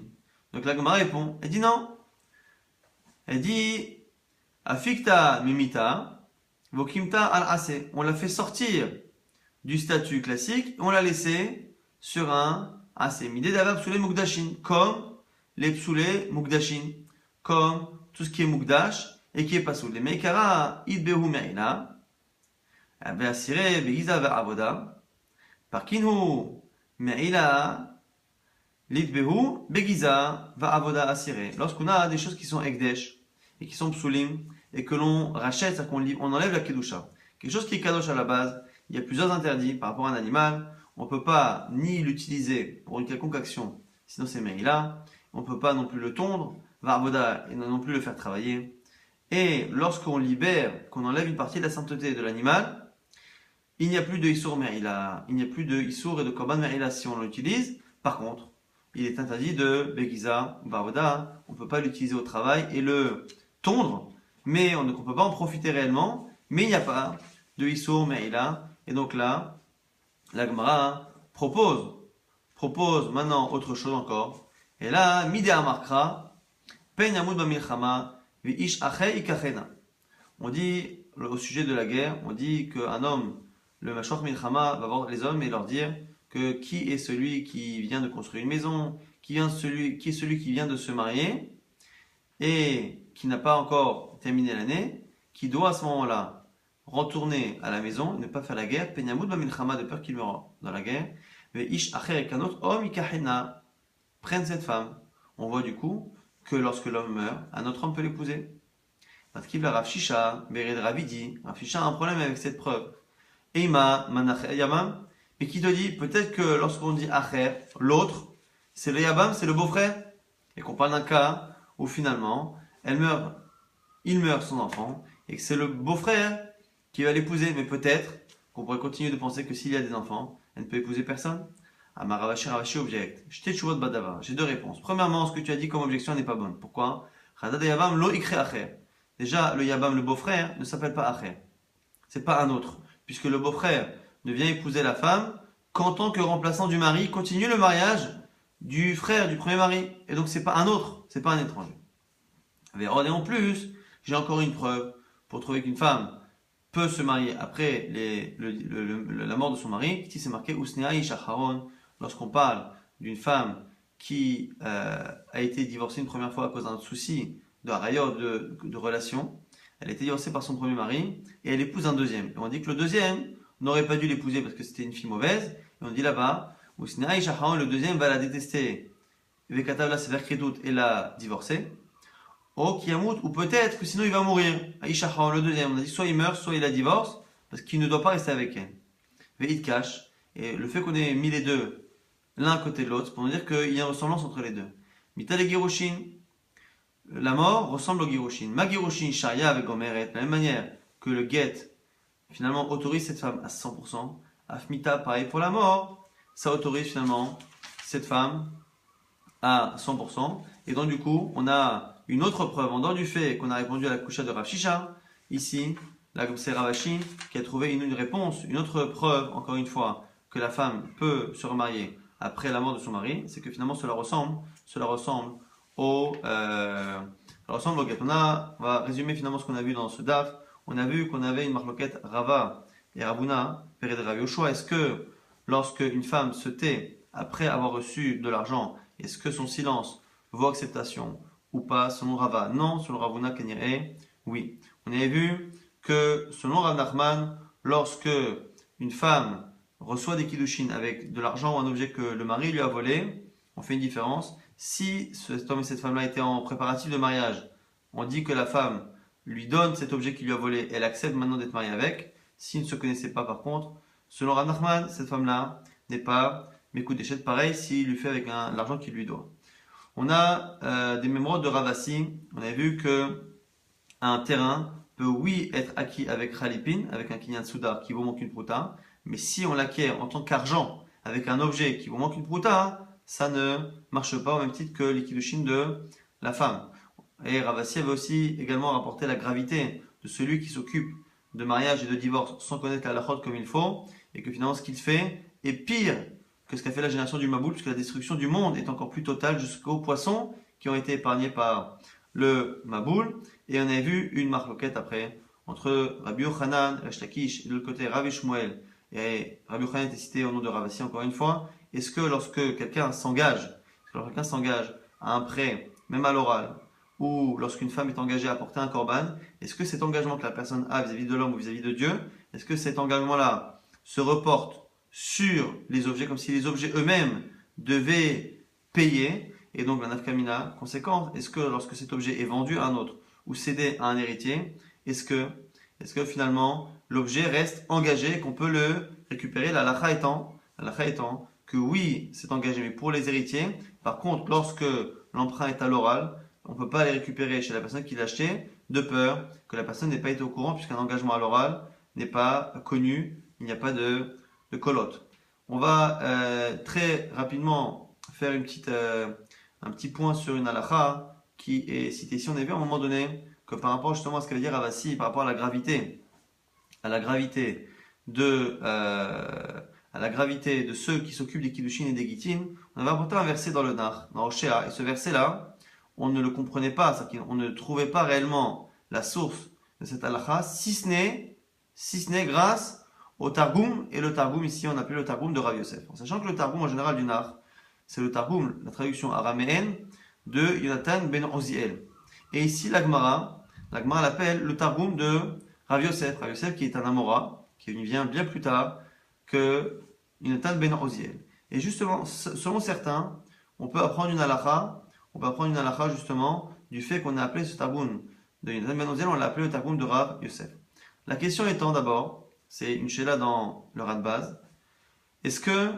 Donc la Gemara répond, elle dit non. Elle dit, afikta mimita, vokimta al-ase. On l'a fait sortir du statut classique, on l'a laissé sur un ase. Mide dave absolument mugdashin, comme les psoulé mugdashin, comme tout ce qui est mugdash et qui est pas soul. Les meikara idbehu me'ina, Asiré, Begiza Avoda, Parkinhu, Me'ila, Lidbehu, Begiza, Avoda Asiré. Lorsqu'on a des choses qui sont Ekdesh et qui sont Psulim et que l'on rachète, c'est-à-dire qu'on enlève la Kedusha. Quelque chose qui est Kadosh à la base il y a plusieurs interdits par rapport à un animal. On ne peut pas ni l'utiliser pour une quelconque action, sinon c'est Meïla. On ne peut pas non plus le tondre, Varboda, et non plus le faire travailler. Et lorsqu'on libère, qu'on enlève une partie de la sainteté de l'animal, il n'y a plus de Issour Meïla. Il n'y a plus de Issour et de Korban Meïla si on l'utilise. Par contre, il est interdit de Begiza, Varboda. On ne peut pas l'utiliser au travail et le tondre, mais on ne peut pas en profiter réellement. Mais il n'y a pas de Issour Meïla. Et donc là, la Gemara propose maintenant autre chose encore. Et là, Midea Markra, Pen Yamud Bamilchama, Vi'ish Achei Ikachena. On dit, au sujet de la guerre, on dit qu'un homme, le Mashor Milchama, va voir les hommes et leur dire que qui est celui qui vient de construire une maison, qui est celui qui vient de se marier et qui n'a pas encore terminé l'année, qui doit à ce moment-là retourner à la maison et ne pas faire la guerre, Penyamud Bamilchama, de peur qu'il meure dans la guerre, mais Ish Acher et Kanot Om Ikachena, prennent cette femme. On voit du coup que lorsque l'homme meurt, un autre homme peut l'épouser. Parce qu'il a Rav Shisha, Bered Ravidi, Rav Shisha a un problème avec cette preuve. Eima Manach Yamam, mais qui te dit peut-être que lorsqu'on dit Acher, l'autre, c'est le Yabam, c'est le beau-frère, et qu'on parle d'un cas où finalement, il meurt son enfant, et que c'est le beau-frère qui va l'épouser, mais peut-être qu'on pourrait continuer de penser que s'il y a des enfants, elle ne peut épouser personne. Amaravashi Ravashi objecte. J'ai deux réponses. Premièrement, ce que tu as dit comme objection n'est pas bonne. Pourquoi? Déjà, le Yabam, le beau-frère, ne s'appelle pas Acher. C'est pas un autre. Puisque le beau-frère ne vient épouser la femme qu'en tant que remplaçant du mari, continue le mariage du frère du premier mari. Et donc, c'est pas un autre, c'est pas un étranger. Et en plus, j'ai encore une preuve pour trouver qu'une femme peut se marier après la mort de son mari. Ici, c'est marqué Usnea Ishacharon. Lorsqu'on parle d'une femme qui a été divorcée une première fois à cause d'un souci de harayot, de relation, elle a été divorcée par son premier mari et elle épouse un deuxième. Et on dit que le deuxième n'aurait pas dû l'épouser parce que c'était une fille mauvaise. Et on dit là-bas, le deuxième va la détester, Vekatavla Severkredut et la divorcer. Oh, Kiyamout, ou peut-être que sinon il va mourir. Aïchachaon, le deuxième, on a dit soit il meurt, soit il la divorce, parce qu'il ne doit pas rester avec elle. Ve'it cash, et le fait qu'on ait mis les deux l'un à côté de l'autre, c'est pour nous dire qu'il y a une ressemblance entre les deux. Mita le Girushin, la mort ressemble au Girushin. Ma Girushin, Sharia avec Gomeret, de la même manière que le Get, finalement, autorise cette femme à 100%. Afmita, pareil pour la mort, ça autorise finalement cette femme à 100%. Et donc, du coup, on a une autre preuve en dehors du fait qu'on a répondu à la coucha de Rav Shisha. Ici, c'est Ravashi qui a trouvé une réponse, une autre preuve, encore une fois, que la femme peut se remarier après la mort de son mari. C'est que finalement, cela ressemble au get. On va résumer finalement ce qu'on a vu dans ce daf. On a vu qu'on avait une marloquette Rava et Rabuna, père de Rav Yoshua. Est-ce que lorsque une femme se tait après avoir reçu de l'argent, est-ce que son silence vaut acceptation ou pas selon Rava? Non, selon Ravuna Kenyere, oui. On avait vu que selon Rav Nachman, lorsque une femme reçoit des kiddushin avec de l'argent ou un objet que le mari lui a volé, on fait une différence. Si cet homme et cette femme-là étaient en préparatif de mariage, on dit que la femme lui donne cet objet qu'il lui a volé, elle accepte maintenant d'être mariée avec. S'ils ne se connaissaient pas par contre, selon Rav Nachman, cette femme-là n'est pas Mekou Déchet, pareil s'il lui fait avec l'argent qu'il lui doit. On a des mémoires de Ravasi. On a vu que un terrain peut oui être acquis avec Khalipin, avec un kinyan souda qui vaut moins qu'une prouta, mais si on l'acquiert en tant qu'argent avec un objet qui vaut moins qu'une prouta, ça ne marche pas au même titre que l'ikidushin de la femme. Et Ravasi avait aussi également rapporté la gravité de celui qui s'occupe de mariage et de divorce sans connaître la halachot comme il faut, et que finalement ce qu'il fait est pire que ce qu'a fait la génération du Maboul, puisque la destruction du monde est encore plus totale jusqu'aux poissons qui ont été épargnés par le Maboul. Et on avait vu une marloquette après entre Rabbi Yochanan, Resh Lakish, et de l'autre côté Rabbi Shmuel. Et Rabbi Yochanan était cité au nom de Ravasi encore une fois. Est-ce que lorsque quelqu'un s'engage à un prêt, même à l'oral, ou lorsqu'une femme est engagée à porter un korban, est-ce que cet engagement que la personne a vis-à-vis de l'homme ou vis-à-vis de Dieu, est-ce que cet engagement-là se reporte sur les objets, comme si les objets eux-mêmes devaient payer, et donc la nafkamina conséquente, est-ce que lorsque cet objet est vendu à un autre, ou cédé à un héritier, est-ce que finalement l'objet reste engagé et qu'on peut le récupérer. La halakha étant que oui, c'est engagé, mais pour les héritiers. Par contre, lorsque l'emprunt est à l'oral, on ne peut pas les récupérer chez la personne qui l'a acheté, de peur que la personne n'ait pas été au courant, puisqu'un engagement à l'oral n'est pas connu, il n'y a pas de colotte. On va très rapidement faire un petit point sur une halakha qui est citée ici. On a vu à un moment donné que par rapport justement à ce qu'elle veut dire Ravasi, par rapport à la gravité de ceux qui s'occupent des kiddushin et des gitin, on avait apporté un verset dans le Nar, dans Oshéa, et ce verset-là, on ne le comprenait pas, c'est-à-dire qu'on ne trouvait pas réellement la source de cette halakha, si ce n'est grâce au Targum, et le Targum ici on appelle le Targum de Rav Yosef. En sachant que le Targum en général du Nar, c'est le Targum, la traduction araméenne de Yonatan ben Oziel. Et ici la Gemara l'appelle le Targum de Rav Yosef qui est un Amora, qui vient bien plus tard que Yonatan ben Oziel. Et justement, selon certains, on peut apprendre une halakha justement du fait qu'on a appelé ce Targum de Yonatan ben Oziel, on l'a appelé le Targum de Rav Yosef. La question étant d'abord, c'est une shéla dans le Radbaz, est-ce que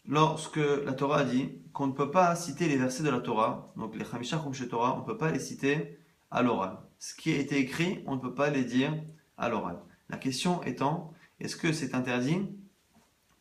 lorsque la Torah a dit qu'on ne peut pas citer les versets de la Torah, donc les Chamisha Chumshe Torah, on ne peut pas les citer à l'oral. Ce qui a été écrit, on ne peut pas les dire à l'oral. La question étant, est-ce que cet interdit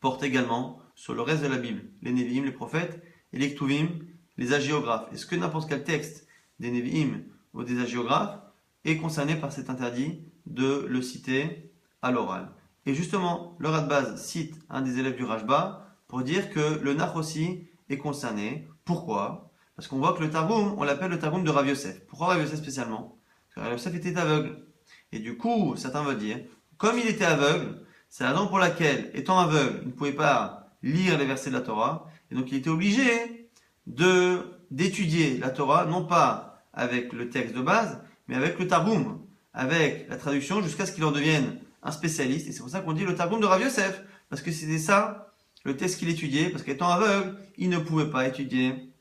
porte également sur le reste de la Bible, les Nevi'im, les prophètes, et les Ktuvim, les hagiographes? Est-ce que n'importe quel texte des Nevi'im ou des hagiographes est concerné par cet interdit de le citer à l'oral? Et justement, le Radbaz cite un des élèves du Rashba pour dire que le Nach aussi est concerné. Pourquoi? Parce qu'on voit que le Targum, on l'appelle le Targum de Rav Yosef. Pourquoi Rav Yosef spécialement? Parce que Rav Yosef était aveugle. Et du coup, certains veulent dire, comme il était aveugle, c'est la raison pour laquelle, étant aveugle, il ne pouvait pas lire les versets de la Torah. Et donc il était obligé d'étudier la Torah, non pas avec le texte de base, mais avec le Targum, avec la traduction, jusqu'à ce qu'il en devienne un spécialiste. Et c'est pour ça qu'on dit le Targum de Rav Yosef, parce que c'était ça le texte qu'il étudiait, parce qu'étant aveugle, il ne pouvait pas étudier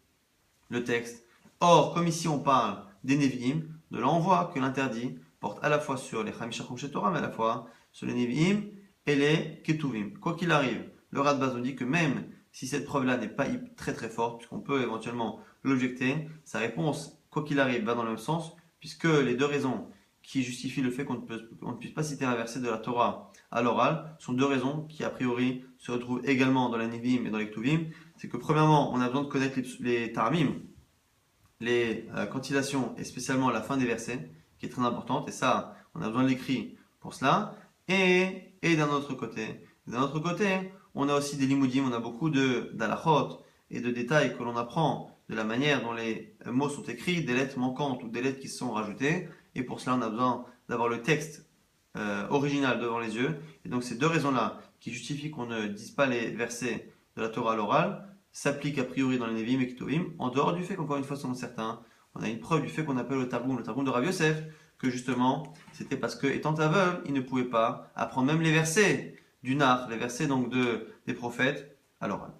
le texte. Or, comme ici on parle des Nevi'im, de là on voit que l'interdit porte à la fois sur les Chamisha Chumshe Torah, mais à la fois sur les Nevi'im et les Ketuvim. Quoi qu'il arrive, le Radbaz nous dit que même si cette preuve-là n'est pas très très forte, puisqu'on peut éventuellement l'objecter, sa réponse, quoi qu'il arrive, va dans le même sens, puisque les deux raisons qui justifient le fait qu'on ne puisse pas citer un verset de la Torah à l'oral sont deux raisons qui a priori se retrouvent également dans les Nevi'im et dans les Ktuvim. C'est que premièrement, on a besoin de connaître les Taramim, les quantillations et spécialement la fin des versets, qui est très importante, et ça, on a besoin de l'écrit pour cela. Et d'un autre côté, on a aussi des limoudim, on a beaucoup d'alachot et de détails que l'on apprend de la manière dont les mots sont écrits, des lettres manquantes ou des lettres qui sont rajoutées. Et pour cela, on a besoin d'avoir le texte original devant les yeux. Et donc ces deux raisons-là, qui justifient qu'on ne dise pas les versets de la Torah à l'oral, s'appliquent a priori dans les Nevi'im et Ketuvim, en dehors du fait qu'encore une fois, selon certains, on a une preuve du fait qu'on appelle le Targum de Rav Yosef, que justement, c'était parce que, étant aveugle, il ne pouvait pas apprendre même les versets du Nar, les versets donc des prophètes, à l'oral.